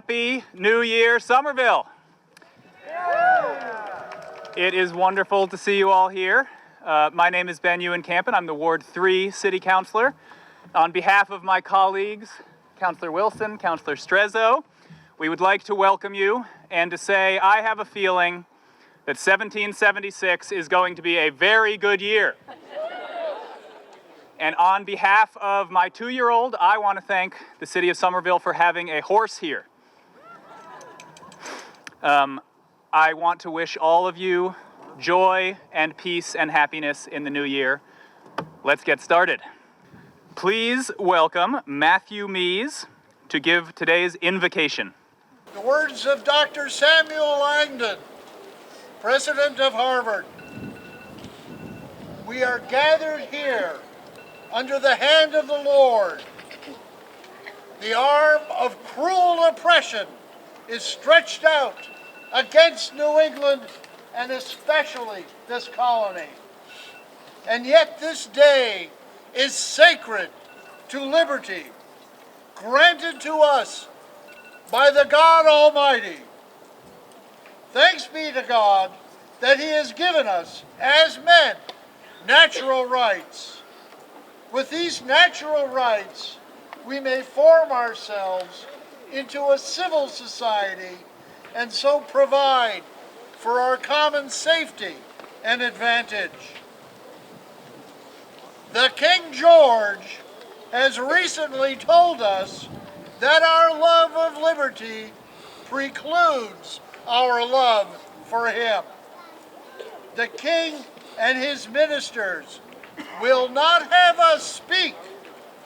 Happy New Year, Somerville! It is wonderful to see you all here. My name is Ben Ewan-Camp, and I'm the Ward 3 City Councilor. On behalf of my colleagues, Councillor Wilson, Councillor Strezzo, we would like to welcome you and to say I have a feeling that 1776 is going to be a very good year. And on behalf of my 2-year-old, I want to thank the City of Somerville for having a horse here. I want to wish all of you joy and peace and happiness in the new year. Let's get started. Please welcome Matthew Mees to give today's invocation. The words of Dr. Samuel Langdon, President of Harvard. We are gathered here under the hand of the Lord. The arm of cruel oppression is stretched out against New England and especially this colony. And yet this day is sacred to liberty, granted to us by the God Almighty. Thanks be to God that He has given us, as men, natural rights. With these natural rights, we may form ourselves into a civil society and so provide for our common safety and advantage. The King George has recently told us that our love of liberty precludes our love for him. The King and his ministers will not have us speak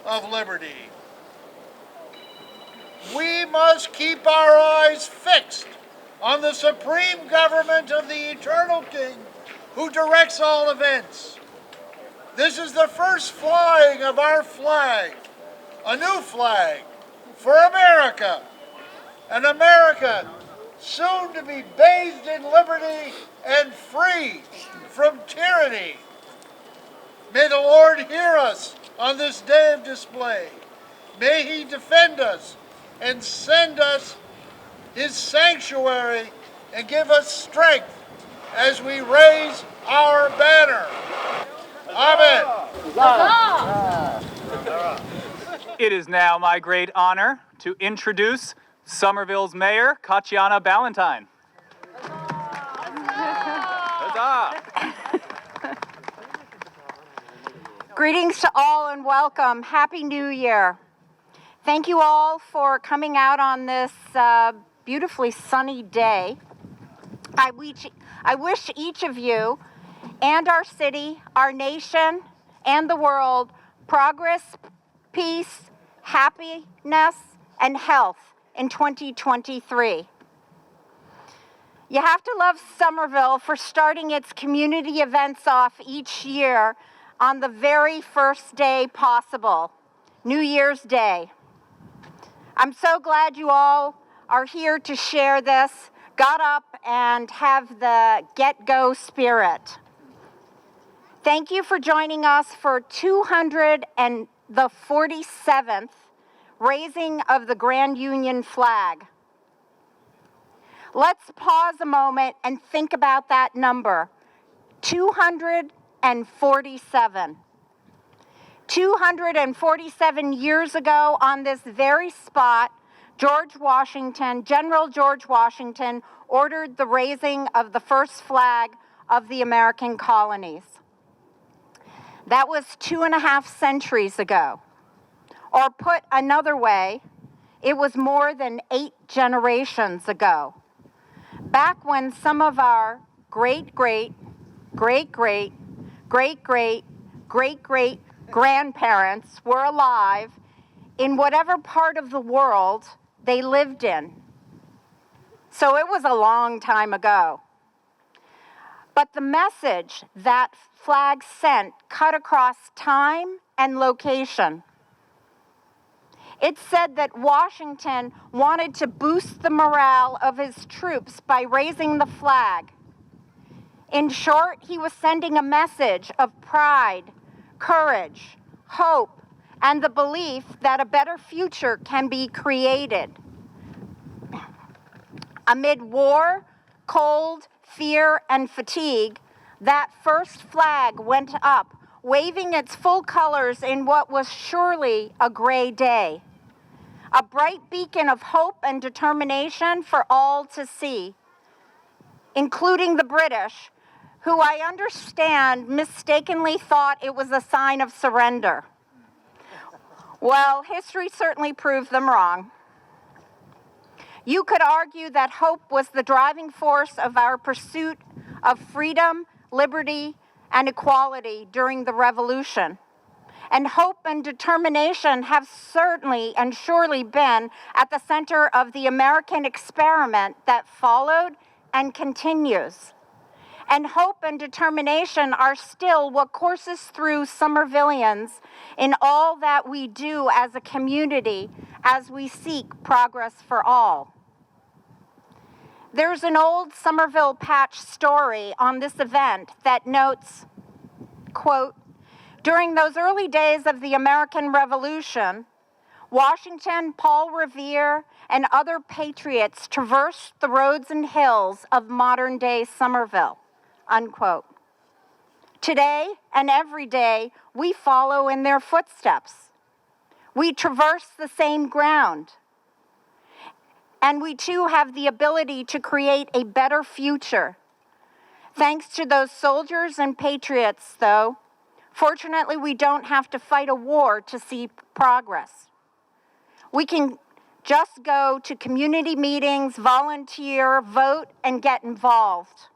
of liberty. We must keep our eyes fixed on the supreme government of the eternal King who directs all events. This is the first flying of our flag, a new flag for America, an America soon to be bathed in liberty and free from tyranny. May the Lord hear us on this day of display. May He defend us and send us His sanctuary and give us strength as we raise our banner. Amen. It is now my great honor to introduce Somerville's Mayor, Katiana Ballantyne. Huzzah! Greetings to all and welcome. Happy New Year. Thank you all for coming out on this beautifully sunny day. I wish each of you and our city, our nation, and the world progress, peace, happiness, and health in 2023. You have to love Somerville for starting its community events off each year on the very first day possible, New Year's Day. I'm so glad you all are here to share this, got up and have the get-go spirit. Thank you for joining us for 247th raising of the Grand Union flag. Let's pause a moment and think about that number, 247. 247 years ago on this very spot, General George Washington ordered the raising of the first flag of the American colonies. That was 2.5 centuries ago. Or put another way, it was more than 8 generations ago. Back when some of our great-great-great-great-great-great-great-grandparents were alive in whatever part of the world they lived in. So it was a long time ago. But the message that flag sent cut across time and location. It said that Washington wanted to boost the morale of his troops by raising the flag. In short, he was sending a message of pride, courage, hope, and the belief that a better future can be created. Amid war, cold, fear, and fatigue, that first flag went up, waving its full colors in what was surely a gray day. A bright beacon of hope and determination for all to see, including the British, who I understand mistakenly thought it was a sign of surrender. Well, history certainly proved them wrong. You could argue that hope was the driving force of our pursuit of freedom, liberty, and equality during the Revolution. And hope and determination have certainly and surely been at the center of the American experiment that followed and continues. And hope and determination are still what courses through Somervillians in all that we do as a community as we seek progress for all. There's an old Somerville Patch story on this event that notes, quote, during those early days of the American Revolution, Washington, Paul Revere, and other patriots traversed the roads and hills of modern-day Somerville, unquote. Today and every day, we follow in their footsteps. We traverse the same ground. And we too have the ability to create a better future. Thanks to those soldiers and patriots, though, fortunately, we don't have to fight a war to see progress. We can just go to community meetings, volunteer, vote, and get involved.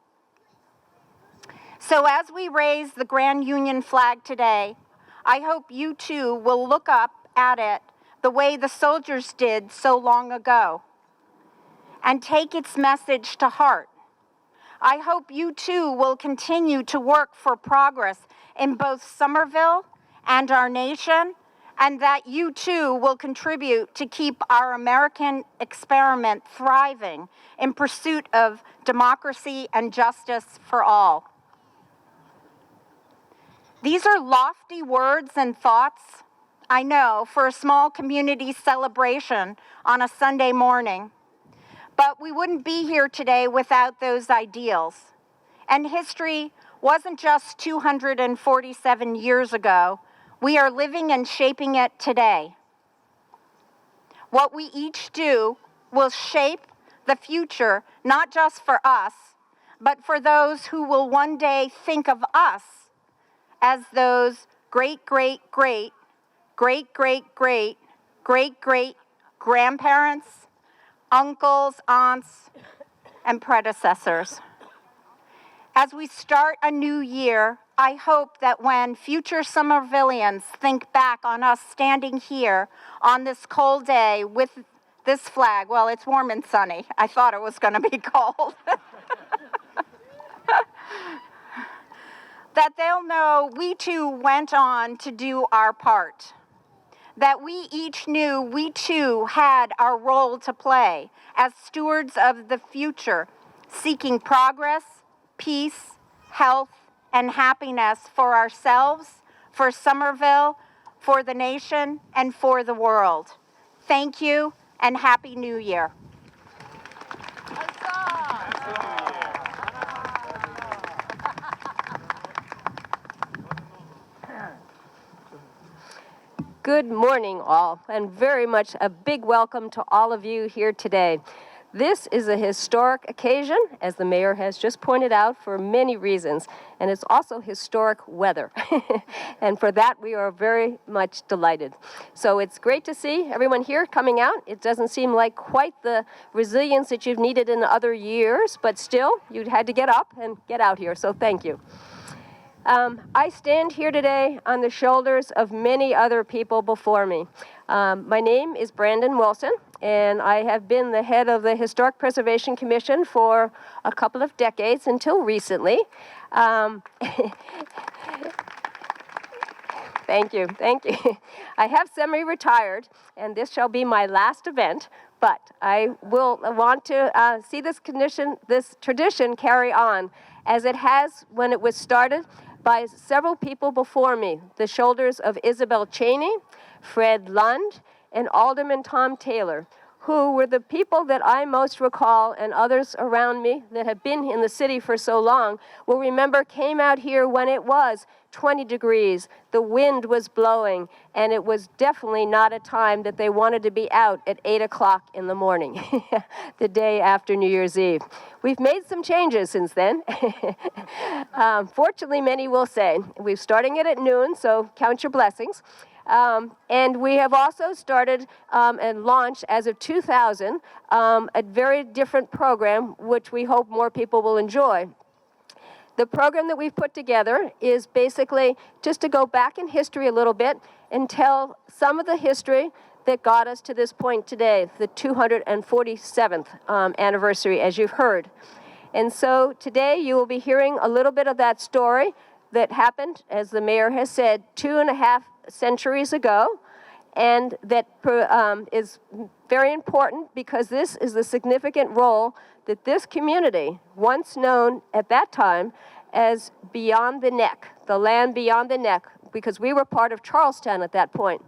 So as we raise the Grand Union flag today, I hope you too will look up at it the way the soldiers did so long ago and take its message to heart. I hope you too will continue to work for progress in both Somerville and our nation, and that you too will contribute to keep our American experiment thriving in pursuit of democracy and justice for all. These are lofty words and thoughts, I know, for a small community celebration on a Sunday morning. But we wouldn't be here today without those ideals. And history wasn't just 247 years ago. We are living and shaping it today. What we each do will shape the future, not just for us, but for those who will one day think of us as those great, great, great, great, great, great, great, great grandparents, uncles, aunts, and predecessors. As we start a new year, I hope that when future Somervillians think back on us standing here on this cold day with this flag, well, it's warm and sunny. I thought it was going to be cold. That they'll know we too went on to do our part. That we each knew we too had our role to play as stewards of the future, seeking progress, peace, health, and happiness for ourselves, for Somerville, for the nation, and for the world. Thank you, and Happy New Year. Good morning, all, and very much a big welcome to all of you here today. This is a historic occasion, as the mayor has just pointed out, for many reasons, and it's also historic weather. And for that, we are very much delighted. So it's great to see everyone here coming out. It doesn't seem like quite the resilience that you've needed in other years, but still, you had to get up and get out here, so thank you. I stand here today on the shoulders of many other people before me. My name is Brandon Wilson, and I have been the head of the Historic Preservation Commission for a couple of decades until recently. Thank you. I have semi-retired, and this shall be my last event, but I will want to see this tradition carry on, as it has when it was started by several people before me, the shoulders of Isabel Cheney, Fred Lund, and Alderman Tom Taylor, who were the people that I most recall, and others around me that have been in the city for so long will remember came out here when it was 20 degrees, the wind was blowing, and it was definitely not a time that they wanted to be out at 8 o'clock in the morning, the day after New Year's Eve. We've made some changes since then. Fortunately, many will say. We're starting it at noon, so count your blessings. And we have also started and launched, as of 2000, a very different program, which we hope more people will enjoy. The program that we've put together is basically just to go back in history a little bit and tell some of the history that got us to this point today, the 247th anniversary, as you've heard. And so today you will be hearing a little bit of that story that happened, as the mayor has said, 2.5 centuries ago, and that is very important because this is the significant role that this community, once known at that time as Beyond the Neck, the land beyond the neck, because we were part of Charlestown at that point.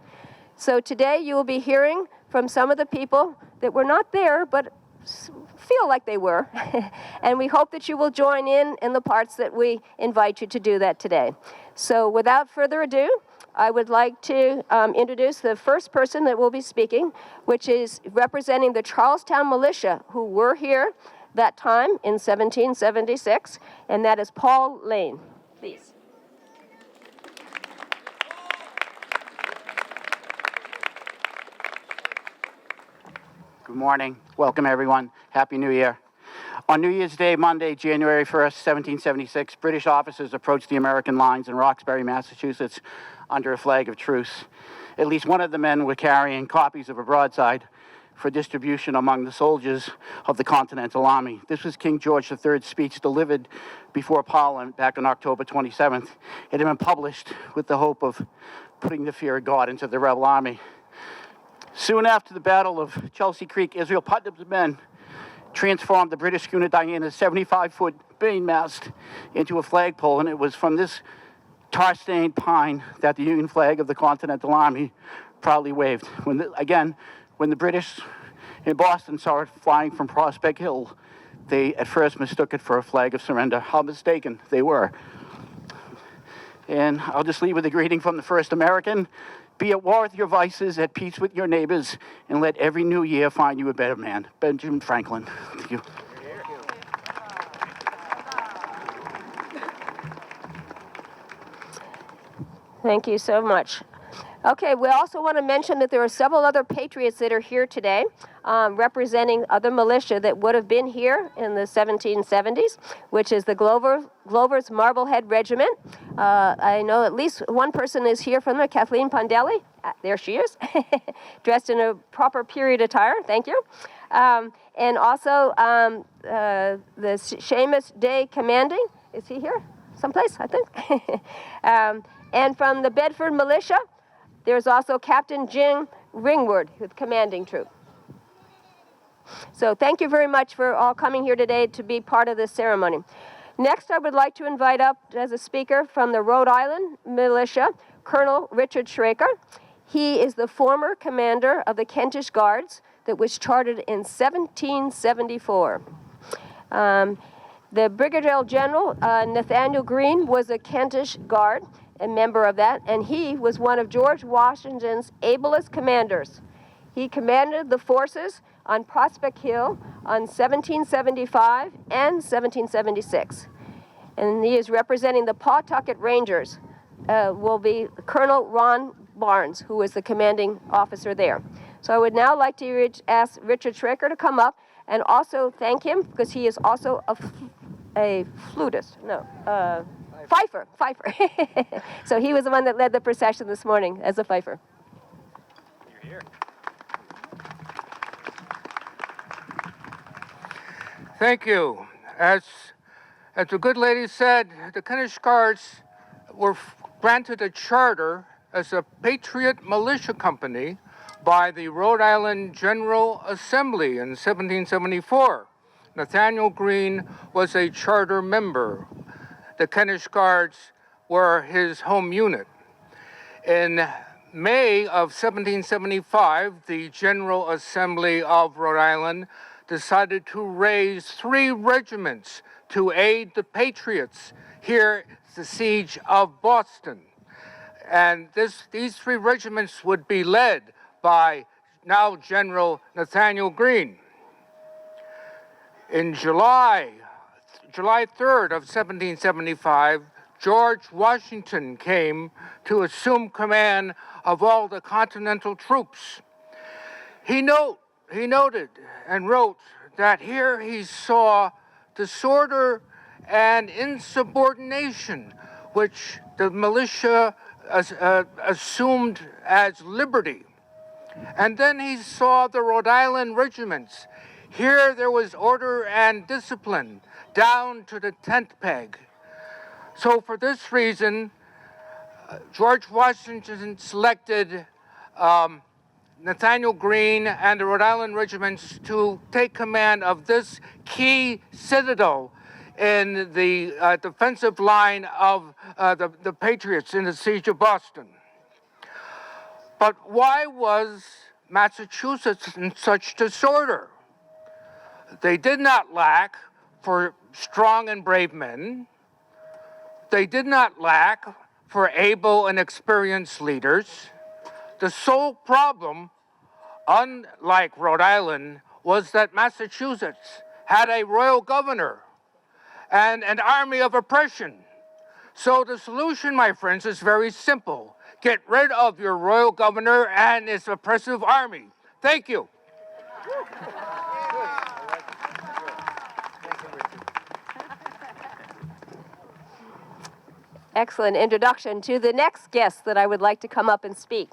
So today you will be hearing from some of the people that were not there, but feel like they were. And we hope that you will join in the parts that we invite you to do that today. So without further ado, I would like to introduce the first person that will be speaking, which is representing the Charlestown Militia, who were here that time in 1776, and that is Paul Lane. Please. Good morning. Welcome, everyone. Happy New Year. On New Year's Day, Monday, January 1st, 1776, British officers approached the American lines in Roxbury, Massachusetts, under a flag of truce. At least one of the men were carrying copies of a broadside for distribution among the soldiers of the Continental Army. This was King George III's speech delivered before Parliament back on October 27th. It had been published with the hope of putting the fear of God into the rebel army. Soon after the Battle of Chelsea Creek, Israel Putnam's men transformed the British schooner Diana's 75-foot mainmast into a flagpole, and it was from this tar-stained pine that the Union flag of the Continental Army proudly waved. When the British in Boston saw it flying from Prospect Hill, they at first mistook it for a flag of surrender. How mistaken they were. And I'll just leave with a greeting from the first American. Be at war with your vices, at peace with your neighbors, and let every new year find you a better man. Benjamin Franklin. Thank you. Thank you so much. Okay, we also want to mention that there are several other patriots that are here today, representing other militia that would have been here in the 1770s, which is the Glover's Marblehead Regiment. I know at least one person is here from there, Kathleen Pondelli. There she is, dressed in a proper period attire. Thank you. And also the Seamus Day Commanding. Is he here? Someplace, I think. And from the Bedford Militia, there's also Captain Jim Ringwood, who's commanding troop. So thank you very much for all coming here today to be part of this ceremony. Next, I would like to invite up as a speaker from the Rhode Island Militia, Colonel Richard Schraker. He is the former commander of the Kentish Guards that was chartered in 1774. The Brigadier General, Nathaniel Greene, was a Kentish Guard, a member of that, and he was one of George Washington's ablest commanders. He commanded the forces on Prospect Hill on 1775 and 1776. And he is representing the Pawtucket Rangers, will be Colonel Ron Barnes, who was the commanding officer there. So I would now like to ask Richard Schraker to come up and also thank him because he is also a flutist. Fifer. So he was the one that led the procession this morning as a fifer. You're here. Thank you. As the good lady said, the Kentish Guards were granted a charter as a Patriot Militia Company by the Rhode Island General Assembly in 1774. Nathaniel Greene was a charter member. The Kentish Guards were his home unit. In May of 1775, the General Assembly of Rhode Island decided to raise 3 regiments to aid the Patriots here at the siege of Boston. And these 3 regiments would be led by now General Nathaniel Greene. In July 3rd of 1775, George Washington came to assume command of all the Continental troops. He noted and wrote that here he saw disorder and insubordination, which the militia assumed as liberty. And then he saw the Rhode Island regiments. Here there was order and discipline down to the tent peg. So for this reason, George Washington selected Nathaniel Greene and the Rhode Island regiments to take command of this key citadel in the defensive line of the Patriots in the siege of Boston. But why was Massachusetts in such disorder? They did not lack for strong and brave men. They did not lack for able and experienced leaders. The sole problem, unlike Rhode Island, was that Massachusetts had a royal governor and an army of oppression. So the solution, my friends, is very simple. Get rid of your royal governor and his oppressive army. Thank you. Excellent introduction to the next guest that I would like to come up and speak.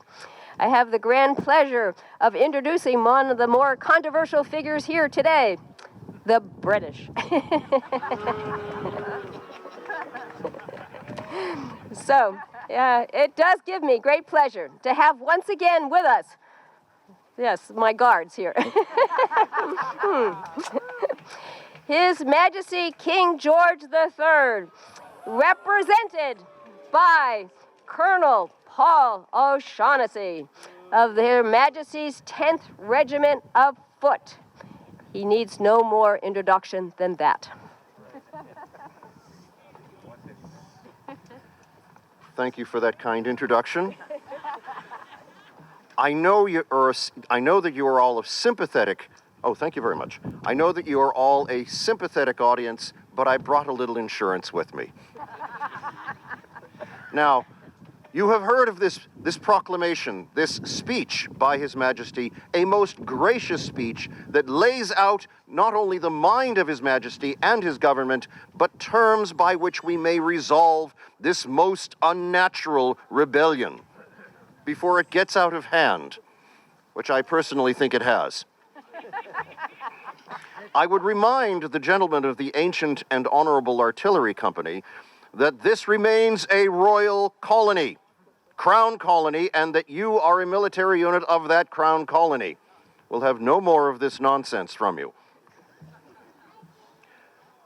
I have the grand pleasure of introducing one of the more controversial figures here today, the British. So, it does give me great pleasure to have once again with us, yes, my guards here, His Majesty King George III, represented by Colonel Paul O'Shaughnessy of Their Majesty's 10th Regiment of Foot. He needs no more introduction than that. Thank you for that kind introduction. I know that you are all a sympathetic. Oh, thank you very much. I know that you are all a sympathetic audience, but I brought a little insurance with me. Now, you have heard of this proclamation, this speech by His Majesty, a most gracious speech that lays out not only the mind of His Majesty and his government, but terms by which we may resolve this most unnatural rebellion before it gets out of hand, which I personally think it has. I would remind the gentlemen of the Ancient and Honorable Artillery Company that this remains a royal colony, crown colony, and that you are a military unit of that crown colony. We'll have no more of this nonsense from you.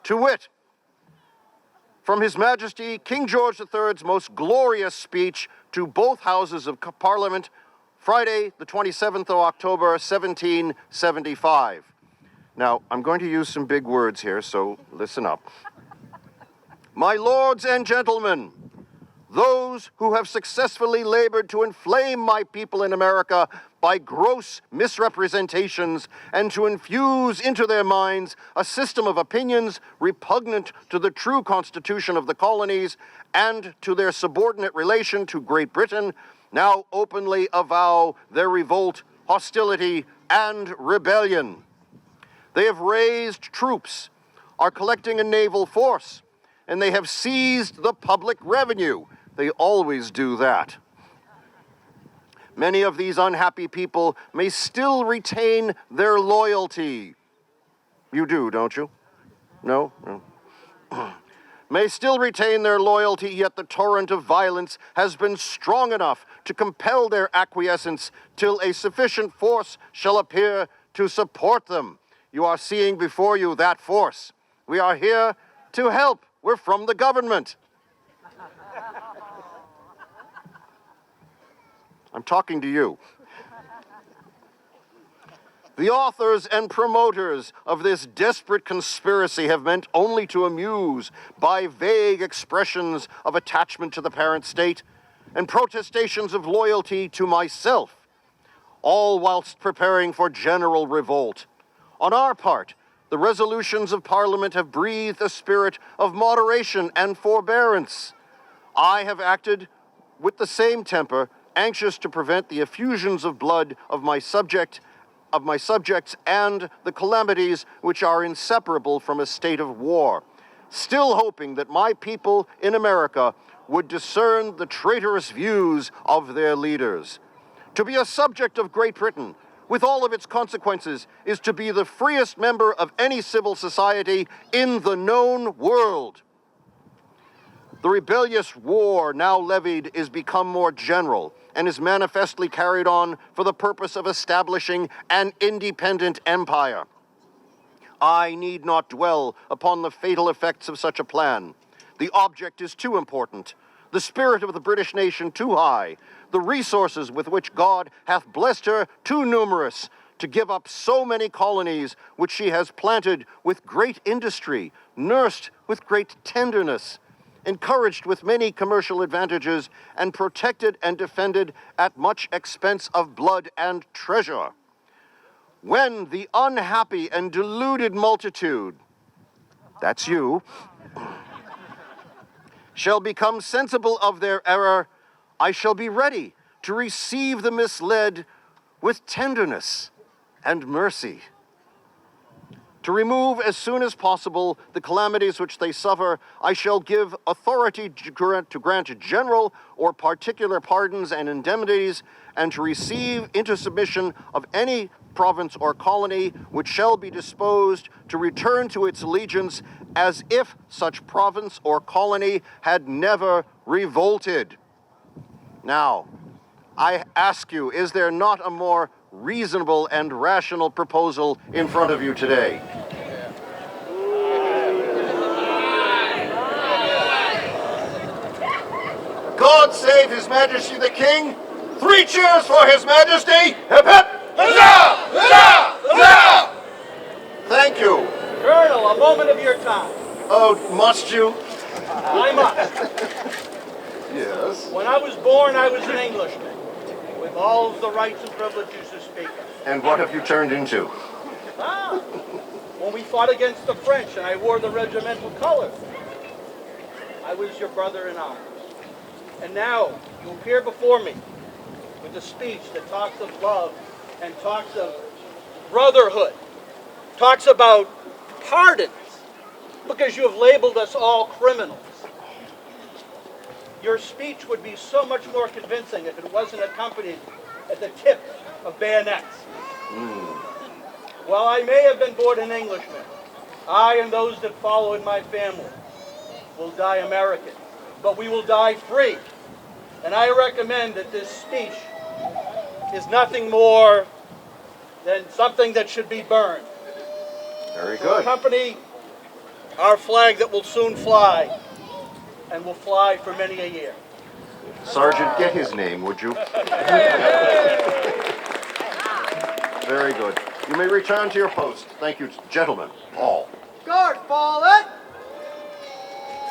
To wit, from His Majesty King George III's most glorious speech to both houses of Parliament, Friday, the 27th of October, 1775. Now, I'm going to use some big words here, so listen up. My lords and gentlemen, those who have successfully labored to inflame my people in America by gross misrepresentations and to infuse into their minds a system of opinions repugnant to the true constitution of the colonies and to their subordinate relation to Great Britain, now openly avow their revolt, hostility, and rebellion. They have raised troops, are collecting a naval force, and they have seized the public revenue. They always do that. Many of these unhappy people may still retain their loyalty. You do, don't you? No? No. May still retain their loyalty, yet the torrent of violence has been strong enough to compel their acquiescence till a sufficient force shall appear to support them. You are seeing before you that force. We are here to help. We're from the government. I'm talking to you. The authors and promoters of this desperate conspiracy have meant only to amuse by vague expressions of attachment to the parent state and protestations of loyalty to myself, all whilst preparing for general revolt. On our part, the resolutions of Parliament have breathed a spirit of moderation and forbearance. I have acted with the same temper, anxious to prevent the effusions of blood of my subjects and the calamities which are inseparable from a state of war, still hoping that my people in America would discern the traitorous views of their leaders. To be a subject of Great Britain, with all of its consequences, is to be the freest member of any civil society in the known world. The rebellious war now levied is become more general and is manifestly carried on for the purpose of establishing an independent empire. I need not dwell upon the fatal effects of such a plan. The object is too important, the spirit of the British nation too high, the resources with which God hath blessed her too numerous to give up so many colonies which she has planted with great industry, nursed with great tenderness, encouraged with many commercial advantages, and protected and defended at much expense of blood and treasure. When the unhappy and deluded multitude, that's you, shall become sensible of their error, I shall be ready to receive the misled with tenderness and mercy. To remove as soon as possible the calamities which they suffer, I shall give authority to grant general or particular pardons and indemnities, and to receive into submission of any province or colony which shall be disposed to return to its allegiance as if such province or colony had never revolted. Now, I ask you, is there not a more reasonable and rational proposal in front of you today? God save His Majesty the King! 3 cheers for His Majesty! Hip hip! Huzzah! Huzzah! Huzzah! Thank you. Colonel, a moment of your time. Oh, must you? I must. Yes. When I was born, I was an Englishman, with all of the rights and privileges to speak of. And what have you turned into? When we fought against the French and I wore the regimental colors, I was your brother in arms. And now you appear before me with a speech that talks of love and talks of brotherhood, talks about pardons, because you have labeled us all criminals. Your speech would be so much more convincing if it wasn't accompanied at the tip of bayonets. While I may have been born an Englishman, I and those that follow in my family will die American, but we will die free. And I recommend that this speech is nothing more than something that should be burned. Very To good. accompany our flag that will soon fly, and will fly for many a year. Sergeant, get his name, would you? Very good. You may return to your post. Thank you, gentlemen, all. Guard, fallen!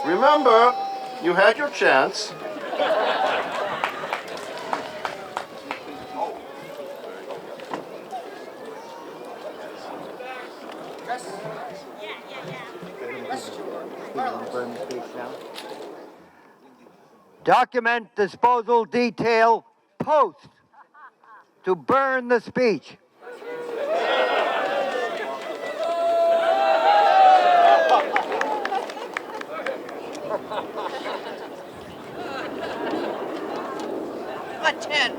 Remember, you had your chance. Document disposal detail post to burn the speech. Attend.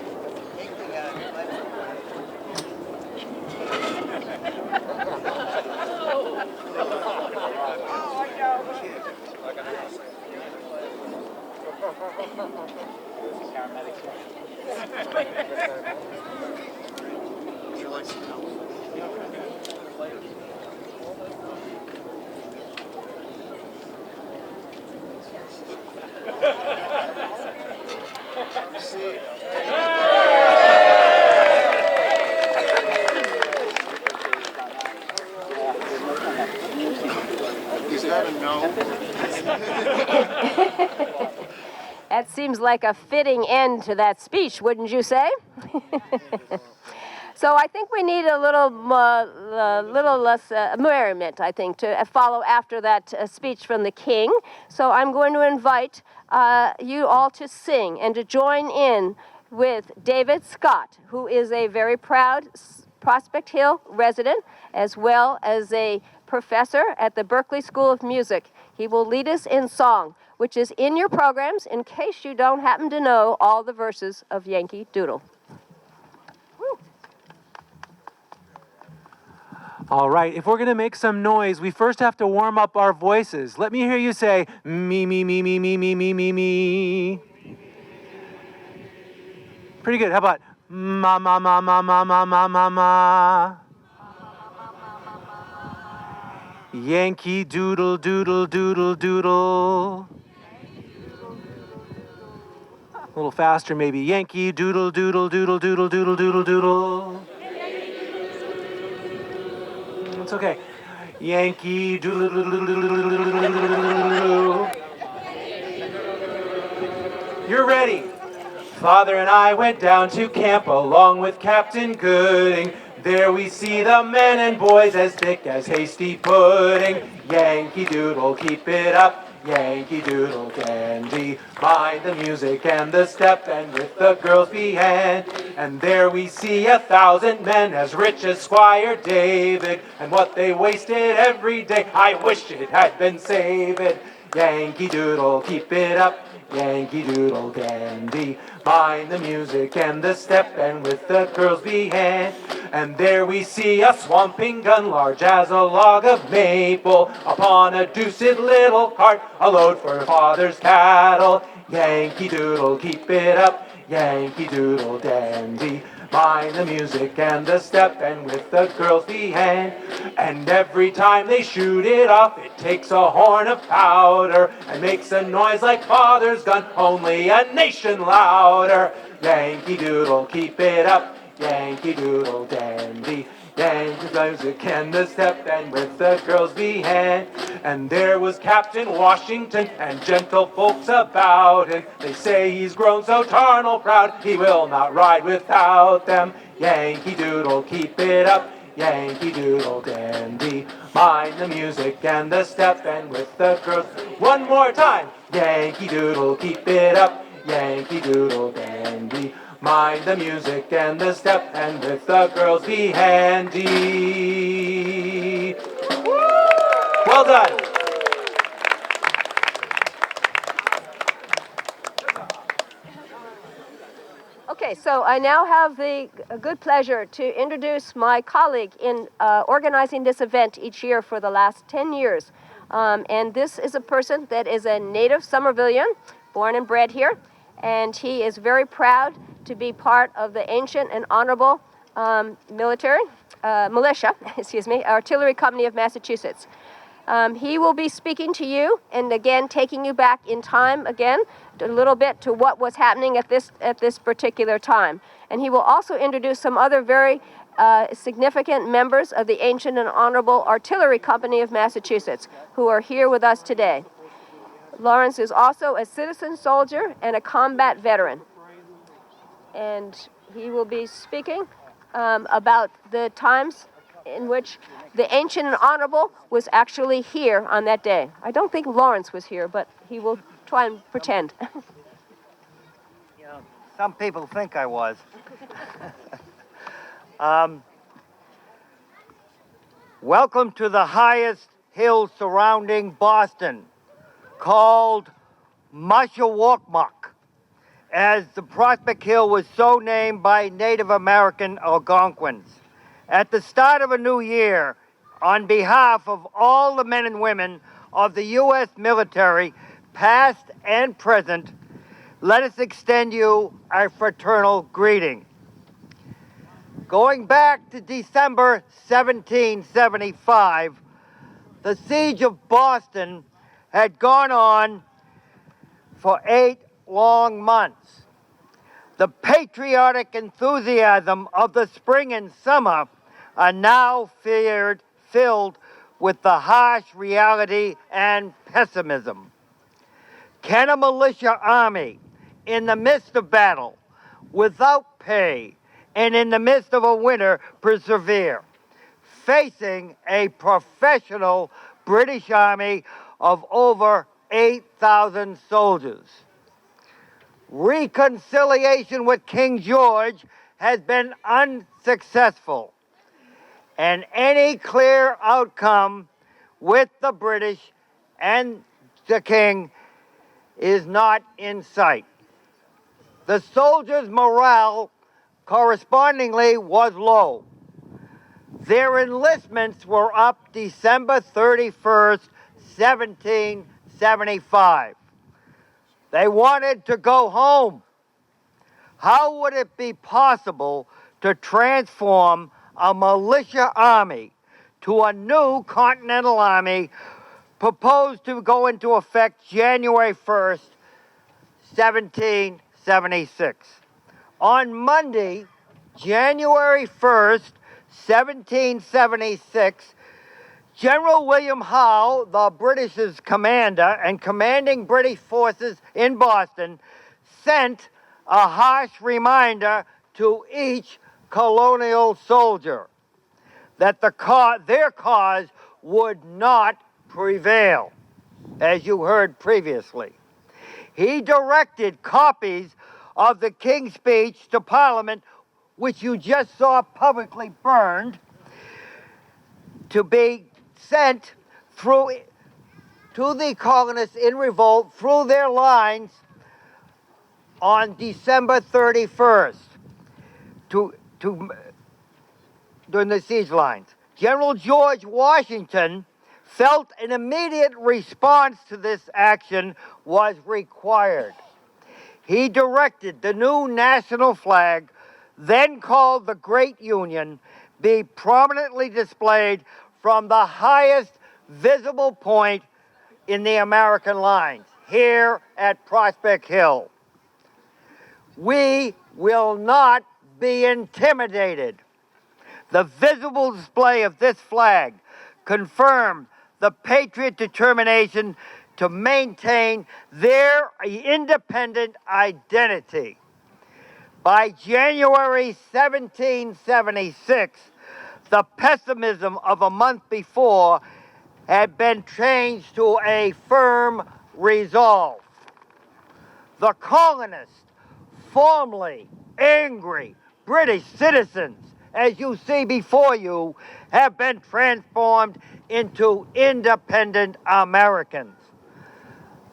seems like a fitting end to that speech, wouldn't you say? So I think we need a little less merriment, I think, to follow after that speech from the king. So I'm going to invite you all to sing and to join in with David Scott, who is a very proud Prospect Hill resident, as well as a professor at the Berklee School of Music. He will lead us in song, which is in your programs in case you don't happen to know all the verses of Yankee Doodle. All right, if we're gonna make some noise, we first have to warm up our voices. Let me hear you say, me, me, me, me, me, me, me, me, me. Pretty good, how about, ma, ma, ma, ma, ma, ma, ma, ma, ma. Yankee Doodle, doodle, doodle, doodle. A little faster maybe. Yankee Doodle, doodle, doodle, doodle, doodle, doodle, doodle. It's okay. Yankee Doodle, doodle, doodle, doodle, doodle, doodle, doodle. You're ready. Father and I went down to camp along with Captain Gooding. There we see the men and boys as thick as hasty pudding. Yankee Doodle, keep it up. Yankee Doodle dandy, mind the music and the step, and with the girls behand. And there we see 1,000 men as rich as Squire David, and what they wasted every day, I wish it had been saved. Yankee Doodle, keep it up. Yankee Doodle dandy, mind the music and the step, and with the girls behand. And there we see a swamping gun large as a log of maple, upon a deuced little cart, a load for father's cattle. Yankee Doodle, keep it up. Yankee Doodle dandy, mind the music and the step, and with the girls behand. And every time they shoot it off, it takes a horn of powder and makes a noise like father's gun, only a nation louder. Yankee Doodle, keep it up. Yankee Doodle dandy, Yankee music and the step, and with the girls behand. And there was Captain Washington and gentle folks about him. They say he's grown so tarnal proud, he will not ride without them. Yankee Doodle, keep it up. Yankee Doodle dandy, mind the music and the step, and with the girls. One more time. Yankee Doodle, keep it up. Yankee Doodle dandy, mind the music and the step, and with the girls be handy. Well done. Okay, so I now have the good pleasure to introduce my colleague in organizing this event each year for the last 10 years. And this is a person that is a native Somervillian, born and bred here, and he is very proud to be part of the ancient and honorable militia, Artillery Company of Massachusetts. He will be speaking to you, and again, taking you back in time again, a little bit to what was happening at this particular time. And he will also introduce some other very significant members of the Ancient and Honorable Artillery Company of Massachusetts who are here with us today. Lawrence is also a citizen soldier and a combat veteran. And he will be speaking about the times in which the Ancient and Honorable was actually here on that day. I don't think Lawrence was here, but he will try and pretend. You know, some people think I was. Welcome to the highest hill surrounding Boston, called Mushawokmuk, as the Prospect Hill was so named by Native American Algonquins. At the start of a new year, on behalf of all the men and women of the U.S. military, past and present, let us extend you our fraternal greeting. Going back to December 1775, the siege of Boston had gone on for 8 long months. The patriotic enthusiasm of the spring and summer are now filled with the harsh reality and pessimism. Can a militia army in the midst of battle, without pay, and in the midst of a winter persevere, facing a professional British Army of over 8,000 soldiers. Reconciliation with King George has been unsuccessful, and any clear outcome with the British and the King is not in sight. The soldiers' morale correspondingly was low. Their enlistments were up December 31st, 1775. They wanted to go home. How would it be possible to transform a militia army to a new Continental Army proposed to go into effect January 1st, 1776? On Monday, January 1st, 1776, General William Howe, the British's commander and commanding British forces in Boston, sent a harsh reminder to each colonial soldier that their cause would not prevail, as you heard previously. He directed copies of the King's speech to Parliament, which you just saw publicly burned, to be sent through to the colonists in revolt through their lines on December 31st during the siege lines. General George Washington felt an immediate response to this action was required. He directed the new national flag, then called the Great Union, be prominently displayed from the highest visible point in the American lines, here at Prospect Hill. We will not be intimidated. The visible display of this flag confirmed the patriot determination to maintain their independent identity. By January 1776, the pessimism of a month before had been changed to a firm resolve. The colonists, formerly angry British citizens, as you see before you, have been transformed into independent Americans.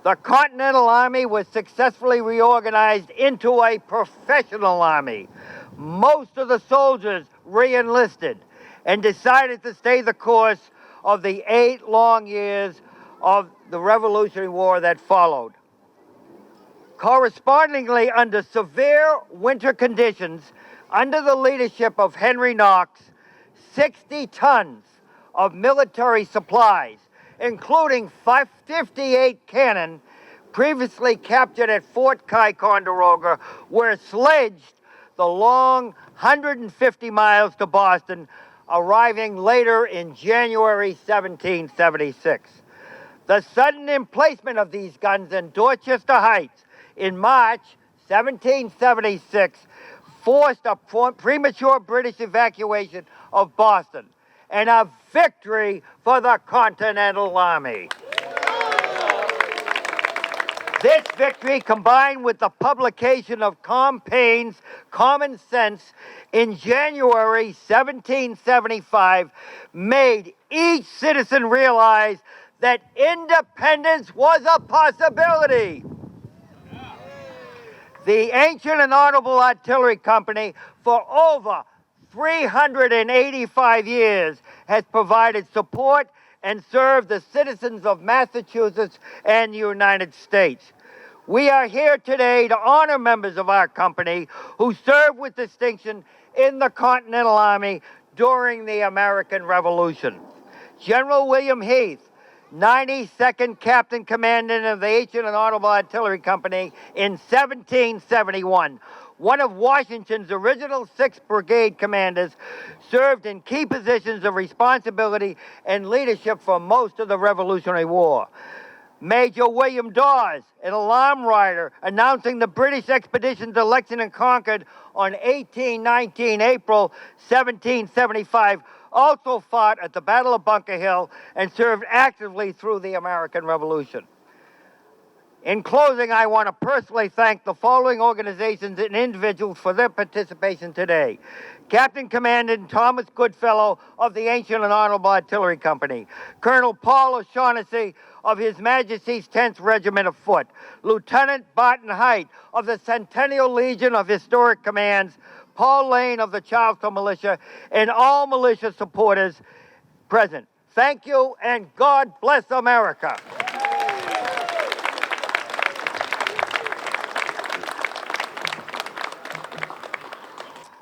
The Continental Army was successfully reorganized into a professional army. Most of the soldiers re-enlisted and decided to stay the course of the 8 long years of the Revolutionary War that followed. Correspondingly, under severe winter conditions, under the leadership of Henry Knox, 60 tons of military supplies, including 58 cannon previously captured at Fort Ticonderoga, were sledged the long 150 miles to Boston, arriving later in January 1776. The sudden emplacement of these guns in Dorchester Heights in March 1776 forced a premature British evacuation of Boston and a victory for the Continental Army. This victory, combined with the publication of Paine's Common Sense in January 1775, made each citizen realize that independence was a possibility. The Ancient and Honorable Artillery Company, for over 385 years, has provided support and served the citizens of Massachusetts and the United States. We are here today to honor members of our company who served with distinction in the Continental Army during the American Revolution. General William Heath, 92nd Captain Commandant of the Ancient and Honorable Artillery Company in 1771, one of Washington's original 6th Brigade commanders, served in key positions of responsibility and leadership for most of the Revolutionary War. Major William Dawes, an alarm rider announcing the British expedition to Lexington and Concord on 18-19 April 1775, also fought at the Battle of Bunker Hill and served actively through the American Revolution. In closing, I want to personally thank the following organizations and individuals for their participation today. Captain Commandant Thomas Goodfellow of the Ancient and Honorable Artillery Company, Colonel Paul O'Shaughnessy of His Majesty's 10th Regiment of Foot, Lieutenant Barton Height of the Centennial Legion of Historic Commands, Paul Lane of the Charleston Militia, and all militia supporters present. Thank you, and God bless America.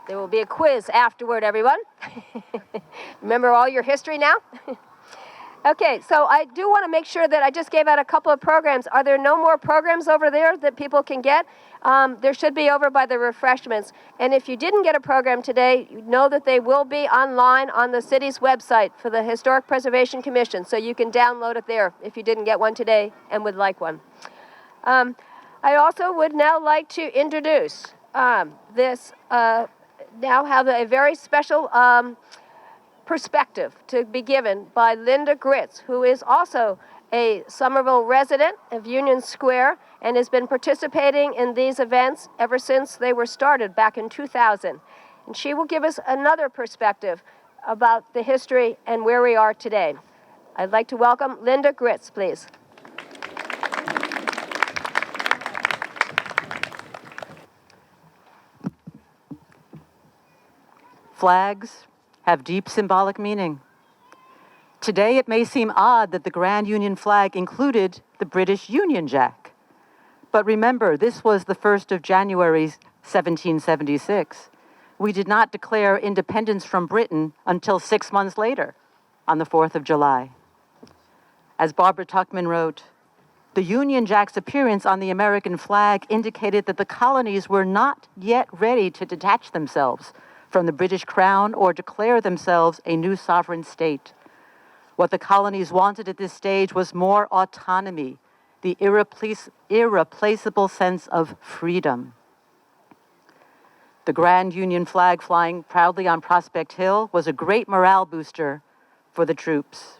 There will be a quiz afterward, everyone. Remember all your history now? Okay, so I do want to make sure that I just gave out a couple of programs. Are there no more programs over there that people can get? There should be over by the refreshments. And if you didn't get a program today, you know that they will be online on the city's website for the Historic Preservation Commission, so you can download it there if you didn't get one today and would like one. I also would now like to introduce now have a very special perspective to be given by Linda Gritz, who is also a Somerville resident of Union Square and has been participating in these events ever since they were started back in 2000. And she will give us another perspective about the history and where we are today. I'd like to welcome Linda Gritz, please. Flags have deep symbolic meaning. Today, it may seem odd that the Grand Union flag included the British Union Jack. But remember, this was the 1st of January, 1776. We did not declare independence from Britain until 6 months later, on the 4th of July. As Barbara Tuchman wrote, the Union Jack's appearance on the American flag indicated that the colonies were not yet ready to detach themselves from the British crown or declare themselves a new sovereign state. What the colonies wanted at this stage was more autonomy, the irreplaceable sense of freedom. The Grand Union flag flying proudly on Prospect Hill was a great morale booster for the troops.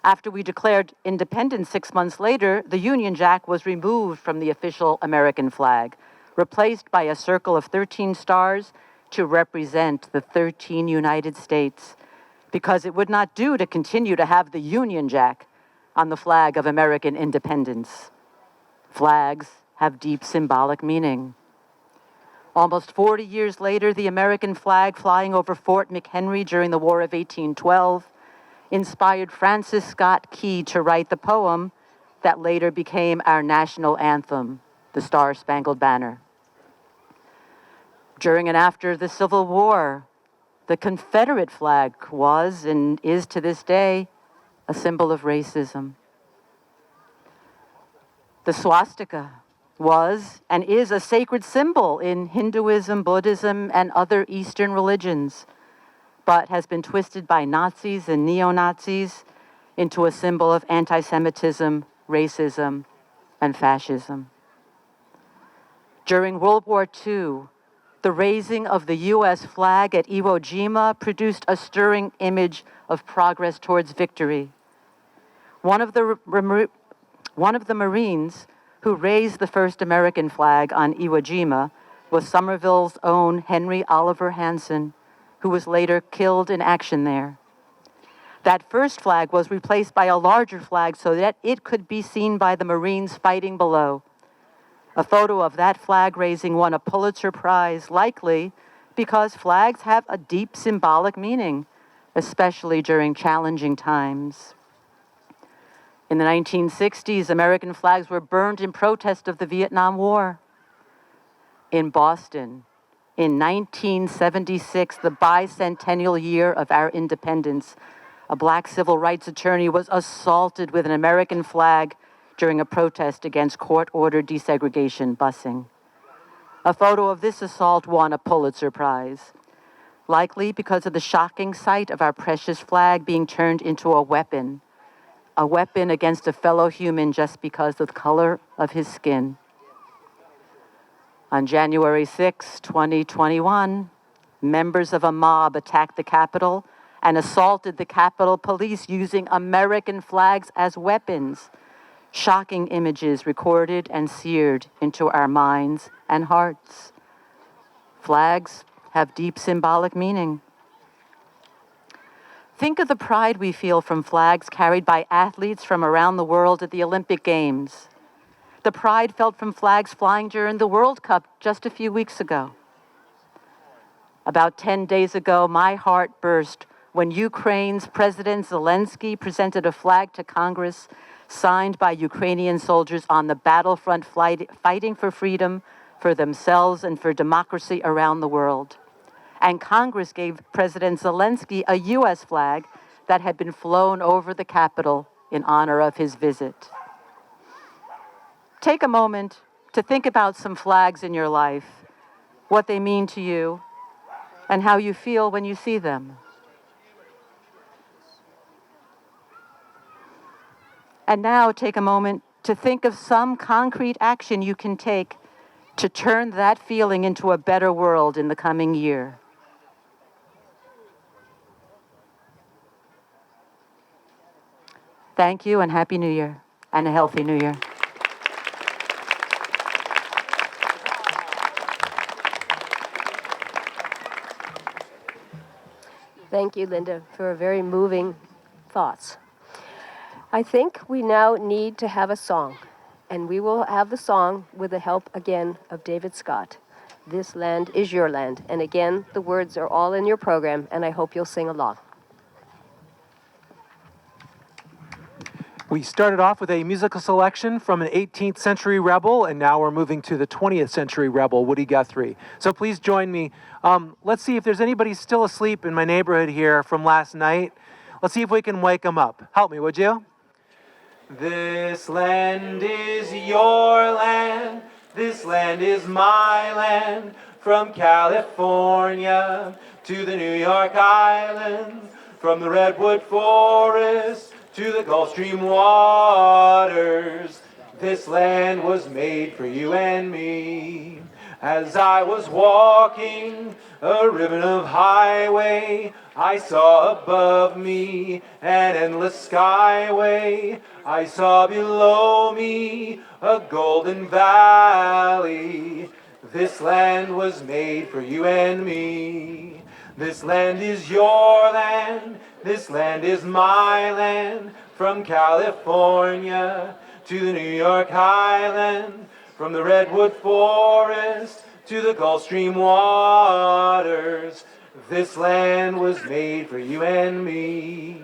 After we declared independence 6 months later, the Union Jack was removed from the official American flag, replaced by a circle of 13 stars to represent the 13 United States, because it would not do to continue to have the Union Jack on the flag of American independence. Flags have deep symbolic meaning. Almost 40 years later, the American flag flying over Fort McHenry during the War of 1812 inspired Francis Scott Key to write the poem that later became our national anthem, the Star-Spangled Banner. During and after the Civil War, the Confederate flag was and is to this day a symbol of racism. The swastika was and is a sacred symbol in Hinduism, Buddhism, and other Eastern religions, but has been twisted by Nazis and neo-Nazis into a symbol of anti-Semitism, racism, and fascism. During World War II, the raising of the U.S. flag at Iwo Jima produced a stirring image of progress towards victory. One of the Marines who raised the first American flag on Iwo Jima was Somerville's own Henry Oliver Hansen, who was later killed in action there. That first flag was replaced by a larger flag so that it could be seen by the Marines fighting below. A photo of that flag raising won a Pulitzer Prize, likely because flags have a deep symbolic meaning, especially during challenging times. In the 1960s, American flags were burned in protest of the Vietnam War. In Boston, in 1976, the bicentennial year of our independence, a black civil rights attorney was assaulted with an American flag during a protest against court-ordered desegregation busing. A photo of this assault won a Pulitzer Prize, likely because of the shocking sight of our precious flag being turned into a weapon, a weapon against a fellow human just because of the color of his skin. On January 6, 2021, members of a mob attacked the Capitol and assaulted the Capitol Police using American flags as weapons. Shocking images recorded and seared into our minds and hearts. Flags have deep symbolic meaning. Think of the pride we feel from flags carried by athletes from around the world at the Olympic Games. The pride felt from flags flying during the World Cup just a few weeks ago. About 10 days ago, my heart burst when Ukraine's President Zelensky presented a flag to Congress signed by Ukrainian soldiers on the battlefront fighting for freedom, for themselves, and for democracy around the world. And Congress gave President Zelensky a U.S. flag that had been flown over the Capitol in honor of his visit. Take a moment to think about some flags in your life, what they mean to you, and how you feel when you see them. And now take a moment to think of some concrete action you can take to turn that feeling into a better world in the coming year. Thank you and Happy New Year and a healthy New Year. Thank you, Linda, for very moving thoughts. I think we now need to have a song, and we will have the song with the help again of David Scott. This land is your land. And again, the words are all in your program, and I hope you'll sing along. We started off with a musical selection from an 18th century rebel, and now we're moving to the 20th century rebel, Woody Guthrie. So please join me. Let's see if there's anybody still asleep in my neighborhood here from last night. Let's see if we can wake them up. Help me, would you? This land is your land. This land is my land. From California to the New York Island. From the Redwood Forest to the Gulf Stream waters, this land was made for you and me. As I was walking a ribbon of highway, I saw above me an endless skyway. I saw below me a golden valley. This land was made for you and me. This land is your land. This land is my land. From California to the New York Island. From the Redwood Forest to the Gulf Stream waters. This land was made for you and me.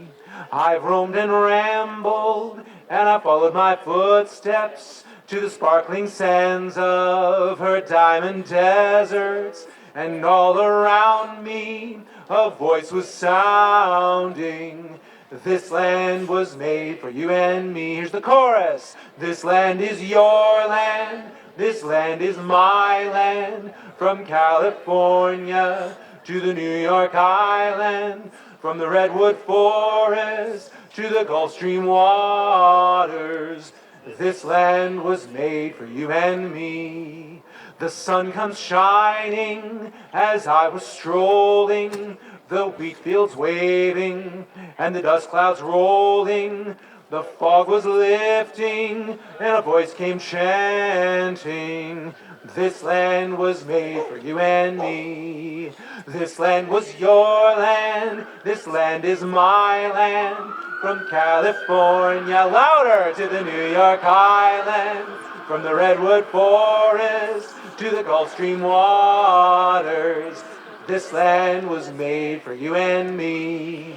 I've roamed and rambled, and I followed my footsteps to the sparkling sands of her diamond deserts. And all around me a voice was sounding. This land was made for you and me. Here's the chorus. This land is your land. This land is my land. From California to the New York Island. From the Redwood Forest to the Gulf Stream waters. This land was made for you and me. The sun comes shining as I was strolling, the wheat fields waving and the dust clouds rolling. The fog was lifting and a voice came chanting. This land was made for you and me. This land was your land. This land is my land. From California, louder, to the New York Island. From the Redwood Forest to the Gulf Stream waters. This land was made for you and me.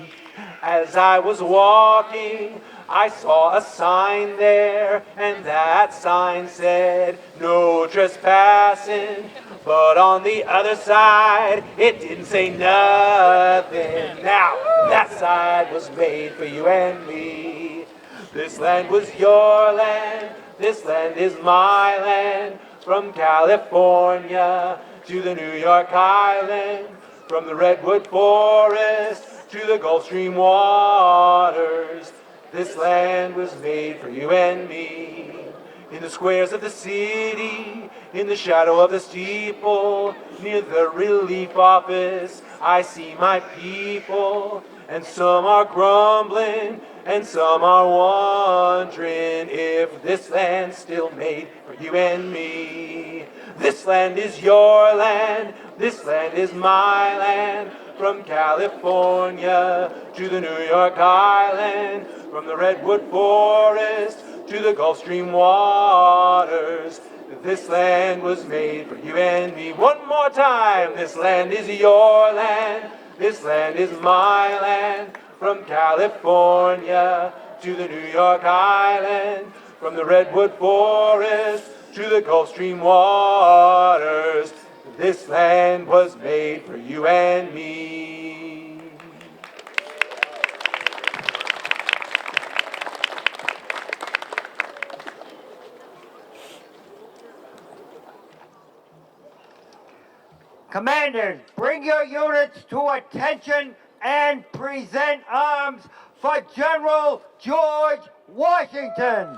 As I was walking, I saw a sign there, and that sign said, no trespassing. But on the other side, it didn't say nothing. Now, that side was made for you and me. This land was your land. This land is my land. From California to the New York Island. From the Redwood Forest to the Gulf Stream waters. This land was made for you and me. In the squares of the city, in the shadow of the steeple, near the relief office, I see my people. And some are grumbling, and some are wondering if this land's still made for you and me. This land is your land, this land is my land. From California to the New York Island, from the Redwood Forest to the Gulf Stream waters. This land was made for you and me. One more time. This land is your land. This land is my land. From California to the New York Island, from the Redwood Forest to the Gulf Stream waters. This land was made for you and me. Commanders, bring your units to attention and present arms for General George Washington.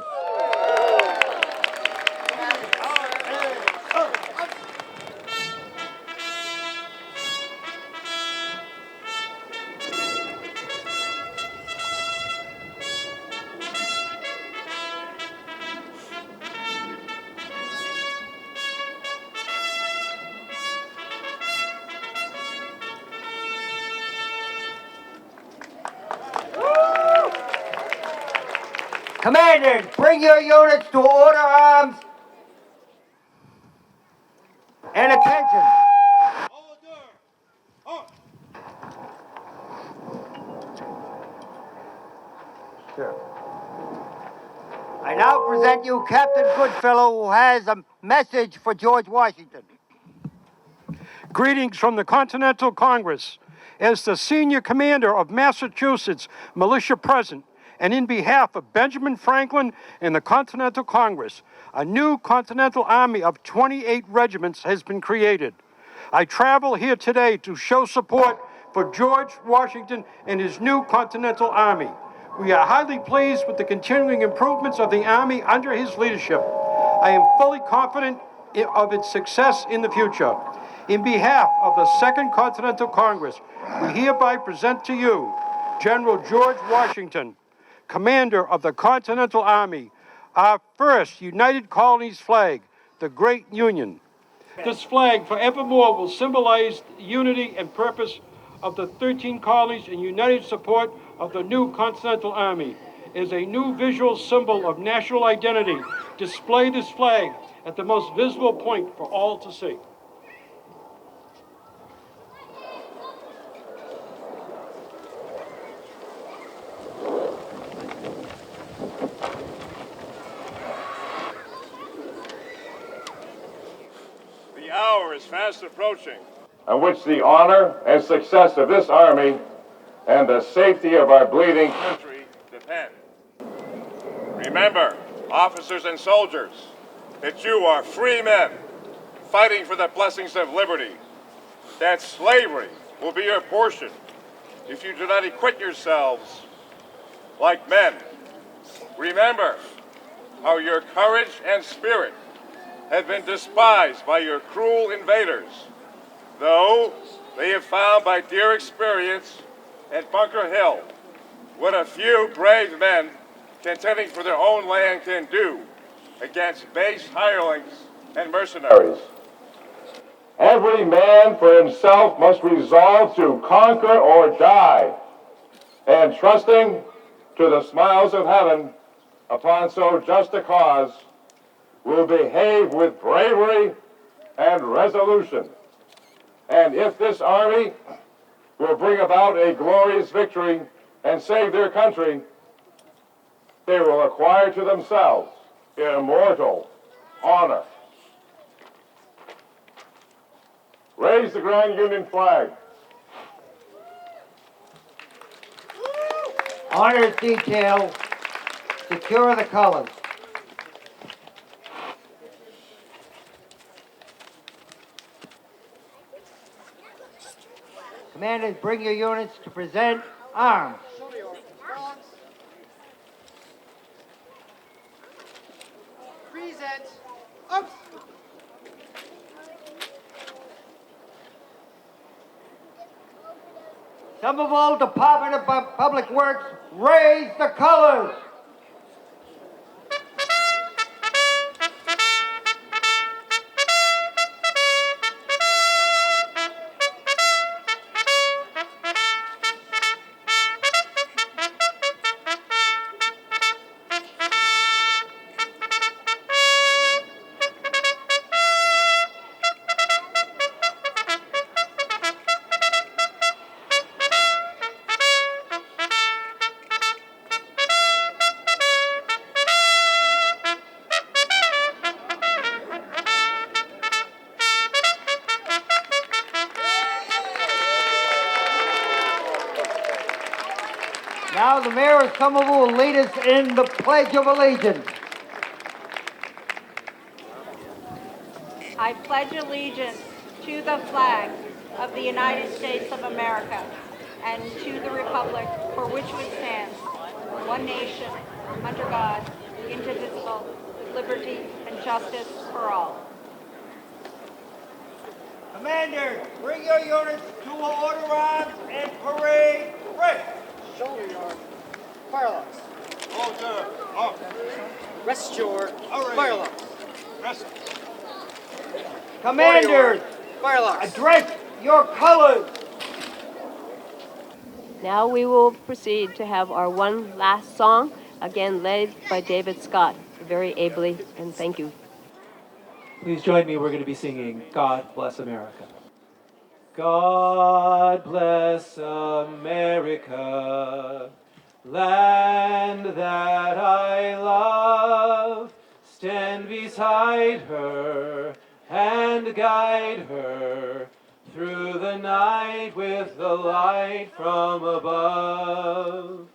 Commanders, bring your units to order arms and attention. Sure. I now present you Captain Goodfellow, who has a message for George Washington. Greetings from the Continental Congress. As the senior commander of Massachusetts militia present, and in behalf of Benjamin Franklin and the Continental Congress, a new Continental Army of 28 regiments has been created. I travel here today to show support for George Washington and his new Continental Army. We are highly pleased with the continuing improvements of the Army under his leadership. I am fully confident of its success in the future. In behalf of the Second Continental Congress, we hereby present to you General George Washington, Commander of the Continental Army, our first United Colonies flag, the Great Union. This flag forevermore will symbolize the unity and purpose of the 13 colonies in united support of the new Continental Army. As a new visual symbol of national identity, display this flag at the most visible point for all to see. The hour is fast approaching, on which the honor and success of this army and the safety of our bleeding country depend. Remember, officers and soldiers, that you are free men fighting for the blessings of liberty, that slavery will be your portion if you do not equip yourselves like men. Remember how your courage and spirit have been despised by your cruel invaders, though they have found by dear experience at Bunker Hill what a few brave men contending for their own land can do against base hirelings and mercenaries. Every man for himself must resolve to conquer or die, and trusting to the smiles of heaven upon so just a cause, will behave with bravery and resolution. And if this army will bring about a glorious victory and save their country, they will acquire to themselves immortal honor. Raise the Grand Union flag. Honors detail, secure the colors. Commanders, bring your units to present arms. Somerville Department of Public Works, raise the colors. Now the Mayor of Somerville will lead us in the Pledge of Allegiance. I pledge allegiance to the flag of the United States of America and to the republic for which it stands, one nation, under God, indivisible, with liberty and justice for all. Commanders, bring your units to order arms and parade ready. Shoulder your firelocks. Order up. Rest your firelocks. Rest. Commanders, Firelocks. address your colors. Now we will proceed to have our one last song, again led by David Scott, very ably, and thank you. Please join me. We're going to be singing God Bless America. God bless America, land that I love. Stand beside her and guide her through the night with the light from above.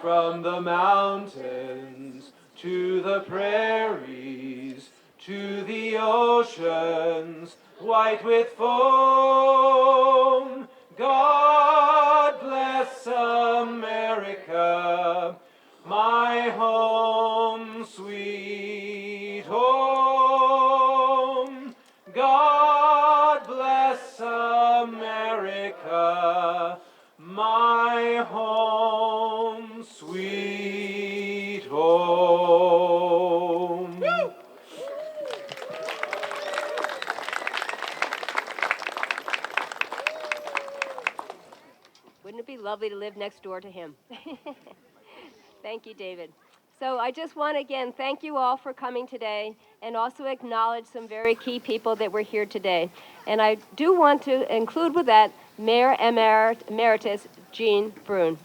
From the mountains to the prairies, to the oceans, white with foam. God bless America, my home, sweet home. God bless America, my home, sweet home. Woo! Wouldn't it be lovely to live next door to him? Thank you, David. So I just want to again thank you all for coming today and also acknowledge some very key people that were here today. And I do want to include with that Mayor Emeritus Jean Brun.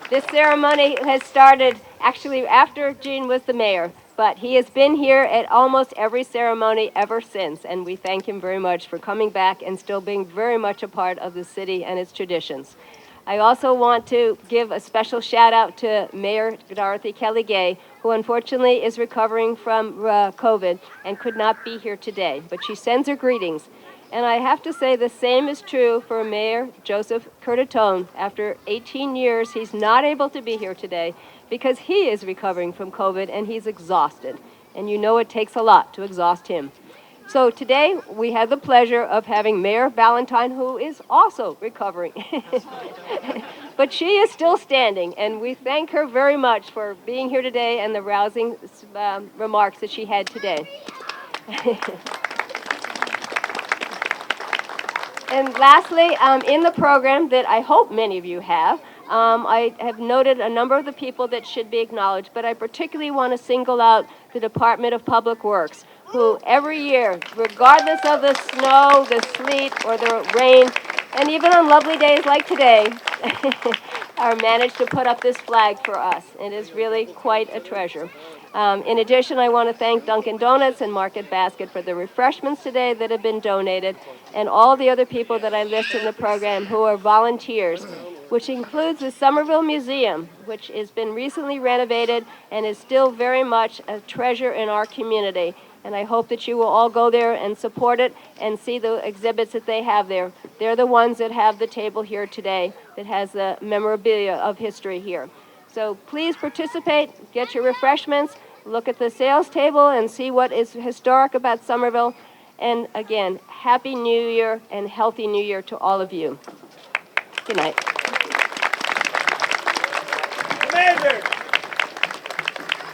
This ceremony has started actually after Jean was the mayor, but he has been here at almost every ceremony ever since, and we thank him very much for coming back and still being very much a part of the city and its traditions. I also want to give a special shout out to Mayor Dorothy Kelly Gay, who unfortunately is recovering from COVID and could not be here today, but she sends her greetings. And I have to say the same is true for Mayor Joseph Curtatone. After 18 years, he's not able to be here today because he is recovering from COVID and he's exhausted. And you know it takes a lot to exhaust him. So today we have the pleasure of having Mayor Valentine, who is also recovering. But she is still standing, and we thank her very much for being here today and the rousing remarks that she had today. And lastly, in the program that I hope many of you have, I have noted a number of the people that should be acknowledged, but I particularly want to single out the Department of Public Works, who every year, regardless of the snow, the sleet, or the rain, and even on lovely days like today, are managed to put up this flag for us. It is really quite a treasure. In addition, I want to thank Dunkin' Donuts and Market Basket for the refreshments today that have been donated, and all the other people that I list in the program who are volunteers, which includes the Somerville Museum, which has been recently renovated and is still very much a treasure in our community. And I hope that you will all go there and support it and see the exhibits that they have there. They're the ones that have the table here today that has the memorabilia of history here. So please participate, get your refreshments, look at the sales table and see what is historic about Somerville. And again, Happy New Year and Healthy New Year to all of you. Good night. Commanders,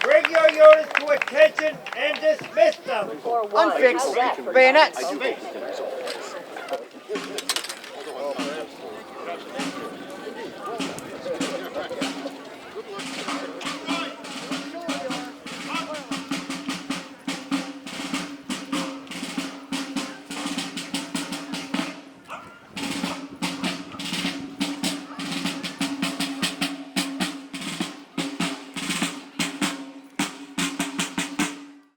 bring your units to attention and dismiss them. Unfixed bayonets.